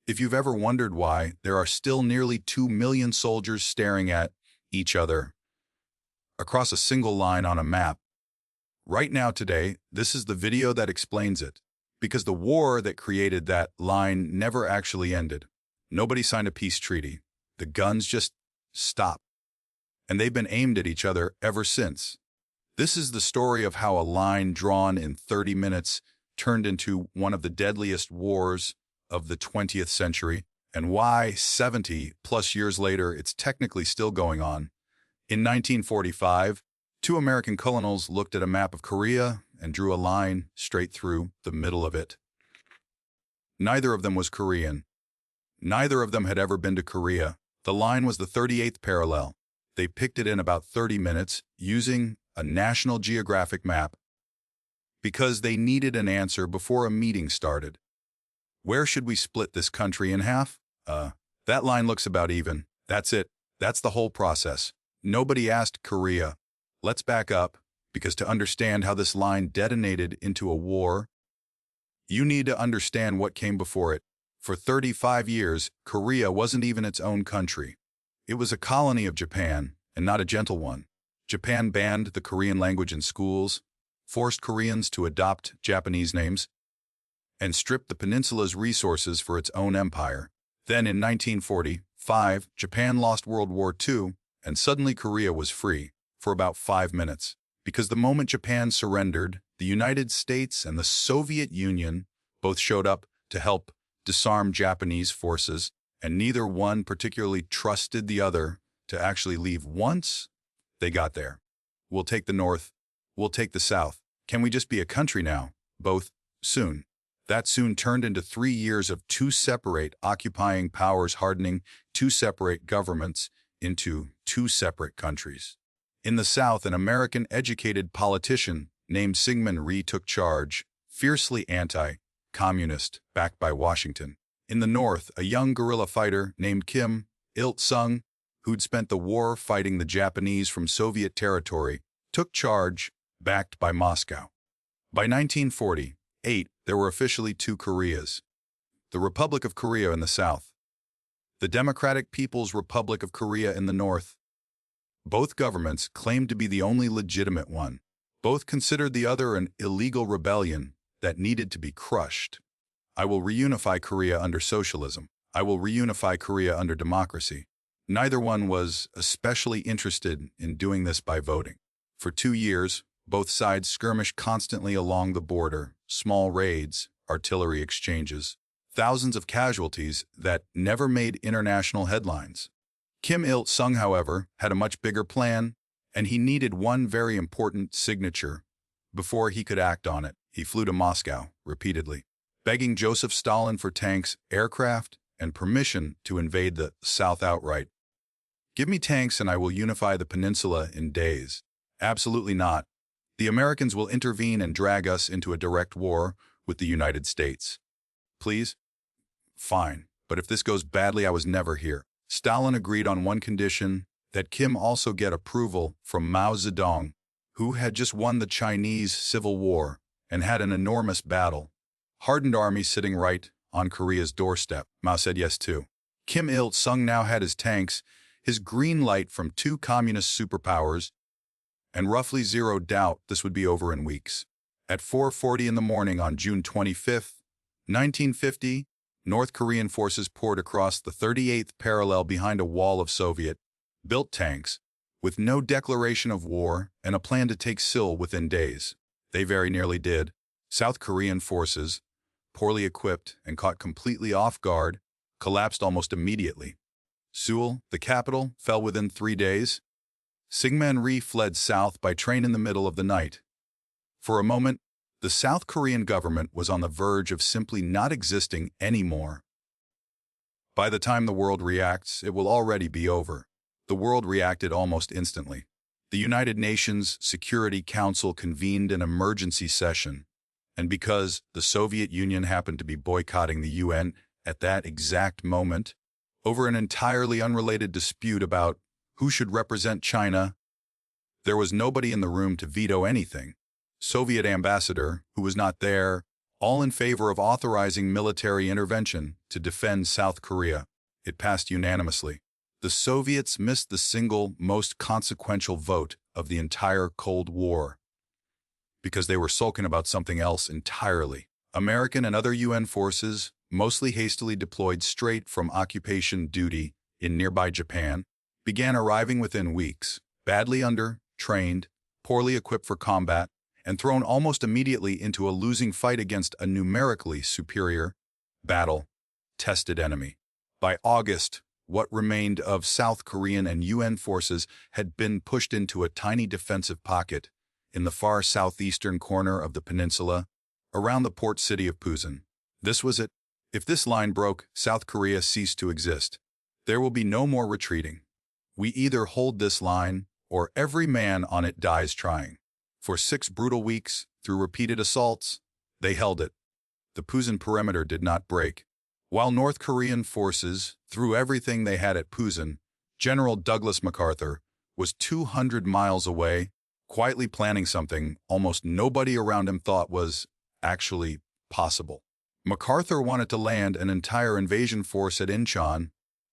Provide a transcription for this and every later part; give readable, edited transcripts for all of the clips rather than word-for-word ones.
If you've ever wondered why there are still nearly 2 million soldiers staring at each other across a single line on a map, right now today, this is the video that explains it. Because the war that created that line never actually ended. Nobody signed a peace treaty. The guns just stopped. And they've been aimed at each other ever since. This is the story of how a line drawn in 30 minutes turned into one of the deadliest wars of the 20th century, and why 70-plus years later it's technically still going on. In 1945, two American colonels looked at a map of Korea and drew a line straight through the middle of it. Neither of them was Korean. Neither of them had ever been to Korea. The line was the 38th parallel. They picked it in about 30 minutes using a National Geographic map because they needed an answer before a meeting started. Where should we split this country in half? That line looks about even. That's it. That's the whole process. Nobody asked Korea. Let's back up, because to understand how this line detonated into a war, you need to understand what came before it. For 35 years, Korea wasn't even its own country. It was a colony of Japan, and not a gentle one. Japan banned the Korean language in schools, forced Koreans to adopt Japanese names, and stripped the peninsula's resources for its own empire. Then in 1945, Japan lost World War II, and suddenly Korea was free for about 5 minutes. Because the moment Japan surrendered, the United States and the Soviet Union both showed up to help disarm Japanese forces, and neither one particularly trusted the other to actually leave once they got there. We'll take the North, we'll take the South. Can we just be a country now? Both, soon. That soon turned into 3 years of two separate occupying powers hardening two separate governments into two separate countries. In the South, an American-educated politician named Syngman Rhee took charge, fiercely anti-communist, backed by Washington. In the North, a young guerrilla fighter named Kim Il-sung, who'd spent the war fighting the Japanese from Soviet territory, took charge, backed by Moscow. By 1948, there were officially two Koreas. The Republic of Korea in the South, the Democratic People's Republic of Korea in the North. Both governments claimed to be the only legitimate one. Both considered the other an illegal rebellion that needed to be crushed. I will reunify Korea under socialism. I will reunify Korea under democracy. Neither one was especially interested in doing this by voting. For 2 years, both sides skirmished constantly along the border, small raids, artillery exchanges, thousands of casualties that never made international headlines. Kim Il-sung, however, had a much bigger plan, and he needed one very important signature before he could act on it. He flew to Moscow repeatedly, begging Joseph Stalin for tanks, aircraft, and permission to invade the South outright. Give me tanks and I will unify the peninsula in days. Absolutely not. The Americans will intervene and drag us into a direct war with the United States. Please? Fine. But if this goes badly, I was never here. Stalin agreed on one condition, that Kim also get approval from Mao Zedong, who had just won the Chinese Civil War and had an enormous battle. Hardened army sitting right on Korea's doorstep. Mao said yes too. Kim Il-sung now had his tanks, his green light from two communist superpowers, and roughly zero doubt this would be over in weeks. At 4:40 in the morning on June 25th, 1950, North Korean forces poured across the 38th parallel behind a wall of Soviet-built tanks, with no declaration of war and a plan to take Seoul within days. They very nearly did. South Korean forces, poorly equipped and caught completely off guard, collapsed almost immediately. Seoul, the capital, fell within 3 days. Syngman Rhee fled south by train in the middle of the night. For a moment, the South Korean government was on the verge of simply not existing anymore. By the time the world reacts, it will already be over. The world reacted almost instantly. The United Nations Security Council convened an emergency session, and because the Soviet Union happened to be boycotting the UN at that exact moment, over an entirely unrelated dispute about who should represent China, there was nobody in the room to veto anything. Soviet ambassador, who was not there, all in favor of authorizing military intervention to defend South Korea. It passed unanimously. The Soviets missed the single most consequential vote of the entire Cold War because they were sulking about something else entirely. American and other UN forces, mostly hastily deployed straight from occupation duty in nearby Japan, began arriving within weeks, badly under-trained, poorly equipped for combat, and thrown almost immediately into a losing fight against a numerically superior, battle-tested enemy. By August, what remained of South Korean and UN forces had been pushed into a tiny defensive pocket in the far southeastern corner of the peninsula, around the port city of Pusan. This was it. If this line broke, South Korea ceased to exist. There will be no more retreating. We either hold this line, or every man on it dies trying. For 6 brutal weeks, through repeated assaults, they held it. The Pusan perimeter did not break. While North Korean forces threw everything they had at Pusan, General Douglas MacArthur was 200 miles away, quietly planning something almost nobody around him thought was actually possible. MacArthur wanted to land an entire invasion force at Inchon,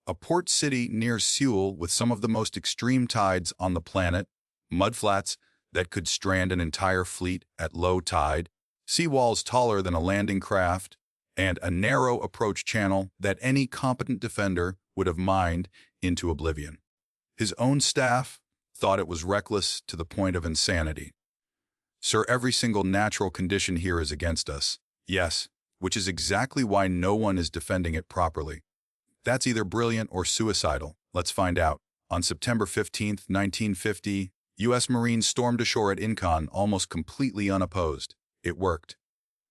a port city near Seoul with some of the most extreme tides on the planet, mudflats that could strand an entire fleet at low tide, seawalls taller than a landing craft, and a narrow approach channel that any competent defender would have mined into oblivion. His own staff thought it was reckless to the point of insanity. Sir, every single natural condition here is against us. Yes, which is exactly why no one is defending it properly. That's either brilliant or suicidal. Let's find out. On September 15, 1950, U.S. Marines stormed ashore at Inchon almost completely unopposed. It worked.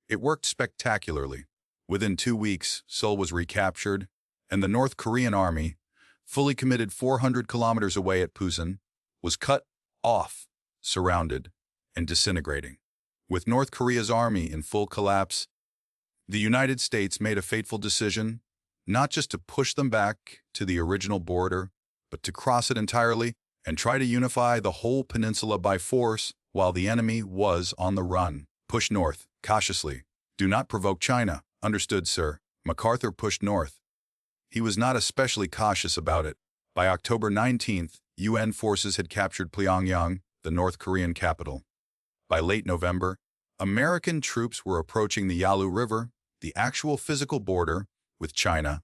It worked spectacularly. Within 2 weeks, Seoul was recaptured, and the North Korean army, fully committed 400 kilometers away at Pusan, was cut off, surrounded, and disintegrating. With North Korea's army in full collapse, the United States made a fateful decision, not just to push them back to the original border, but to cross it entirely and try to unify the whole peninsula by force while the enemy was on the run. Push north, cautiously. Do not provoke China. Understood, sir. MacArthur pushed north. He was not especially cautious about it. By October 19th, UN forces had captured Pyongyang, the North Korean capital. By late November, American troops were approaching the Yalu River, the actual physical border with China.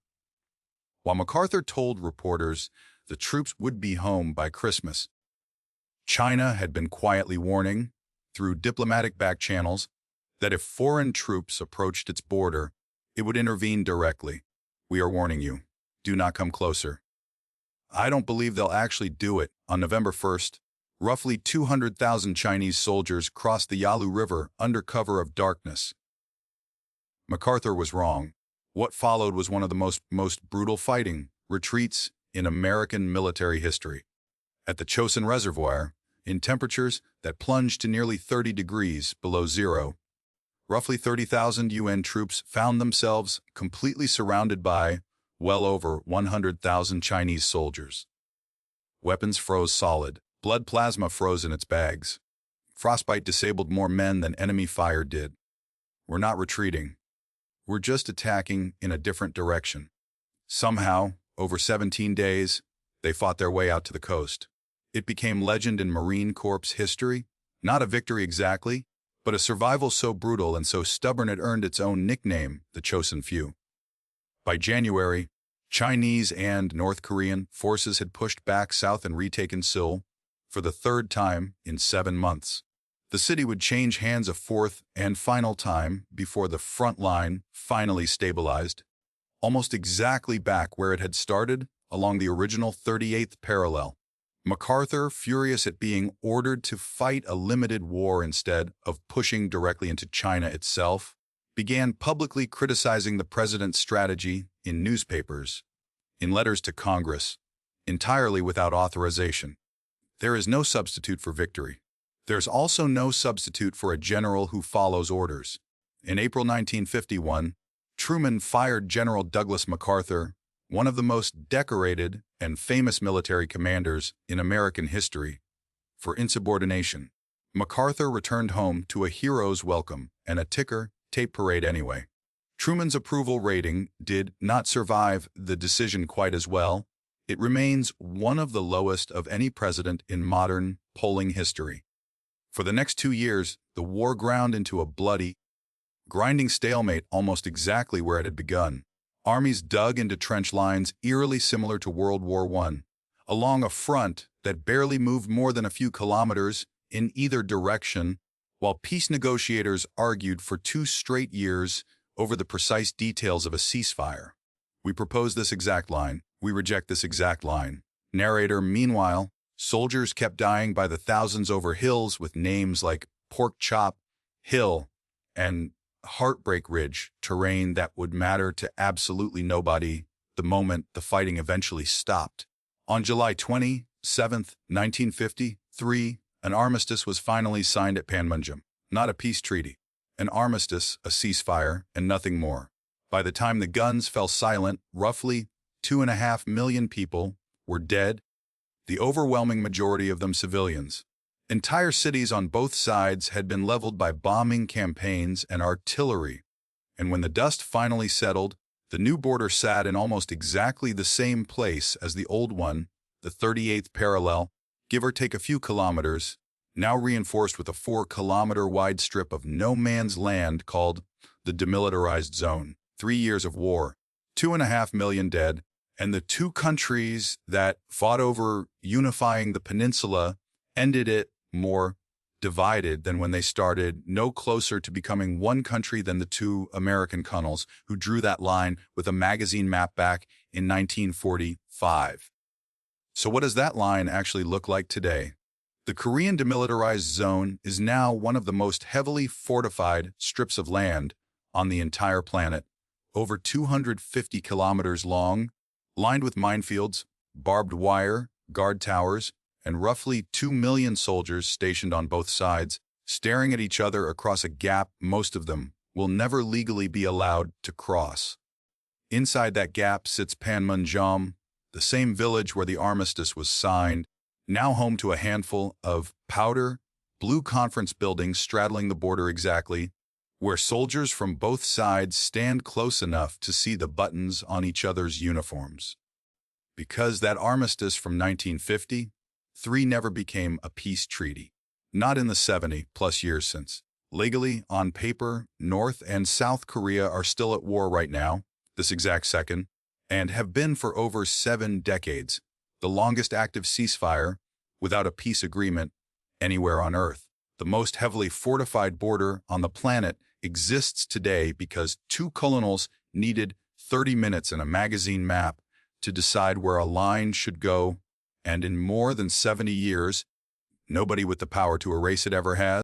While MacArthur told reporters the troops would be home by Christmas, China had been quietly warning, through diplomatic back channels, that if foreign troops approached its border, it would intervene directly. We are warning you. Do not come closer. I don't believe they'll actually do it. On November 1st, roughly 200,000 Chinese soldiers crossed the Yalu River under cover of darkness. MacArthur was wrong. What followed was one of the most brutal fighting retreats in American military history. At the Chosin Reservoir, in temperatures that plunged to nearly 30 degrees below zero, roughly 30,000 UN troops found themselves completely surrounded by well over 100,000 Chinese soldiers. Weapons froze solid. Blood plasma froze in its bags. Frostbite disabled more men than enemy fire did. We're not retreating. We're just attacking in a different direction. Somehow, over 17 days, they fought their way out to the coast. It became legend in Marine Corps history, not a victory exactly, but a survival so brutal and so stubborn it earned its own nickname, the Chosin Few. By January, Chinese and North Korean forces had pushed back south and retaken Seoul for the 3rd time in 7 months. The city would change hands a 4th and final time before the front line finally stabilized, almost exactly back where it had started along the original 38th parallel. MacArthur, furious at being ordered to fight a limited war instead of pushing directly into China itself, began publicly criticizing the president's strategy in newspapers, in letters to Congress, entirely without authorization. There is no substitute for victory. There's also no substitute for a general who follows orders. In April 1951, Truman fired General Douglas MacArthur, one of the most decorated and famous military commanders in American history, for insubordination. MacArthur returned home to a hero's welcome and a ticker tape parade anyway. Truman's approval rating did not survive the decision quite as well. It remains one of the lowest of any president in modern polling history. For the next 2 years, the war ground into a bloody, grinding stalemate almost exactly where it had begun. Armies dug into trench lines eerily similar to World War I, along a front that barely moved more than a few kilometers in either direction, while peace negotiators argued for 2 straight years over the precise details of a ceasefire. We propose this exact line. We reject this exact line. Narrator, meanwhile, soldiers kept dying by the thousands over hills with names like Pork Chop Hill and Heartbreak Ridge, terrain that would matter to absolutely nobody the moment the fighting eventually stopped. On July 27, 1953, an armistice was finally signed at Panmunjom. Not a peace treaty. An armistice, a ceasefire, and nothing more. By the time the guns fell silent, roughly 2.5 million people were dead, the overwhelming majority of them civilians. Entire cities on both sides had been leveled by bombing campaigns and artillery, and when the dust finally settled, the new border sat in almost exactly the same place as the old one, the 38th parallel, give or take a few kilometers, now reinforced with a 4-kilometer-wide strip of no-man's land called the demilitarized zone. 3 years of war, 2.5 million dead, and the 2 countries that fought over unifying the peninsula ended it more divided than when they started, no closer to becoming one country than the 2 American colonels who drew that line with a magazine map back in 1945. So what does that line actually look like today? The Korean demilitarized zone is now one of the most heavily fortified strips of land on the entire planet, over 250 kilometers long, lined with minefields, barbed wire, guard towers, and roughly 2 million soldiers stationed on both sides, staring at each other across a gap most of them will never legally be allowed to cross. Inside that gap sits Panmunjom, the same village where the armistice was signed, now home to a handful of powder blue conference buildings straddling the border exactly, where soldiers from both sides stand close enough to see the buttons on each other's uniforms. Because that armistice from 1950, 3 never became a peace treaty, not in the 70-plus years since. Legally, on paper, North and South Korea are still at war right now, this exact second, and have been for over 7 decades, the longest active ceasefire without a peace agreement anywhere on Earth. The most heavily fortified border on the planet exists today because 2 colonials needed 30 minutes and a magazine map to decide where a line should go, and in more than 70 years, nobody with the power to erase it ever has.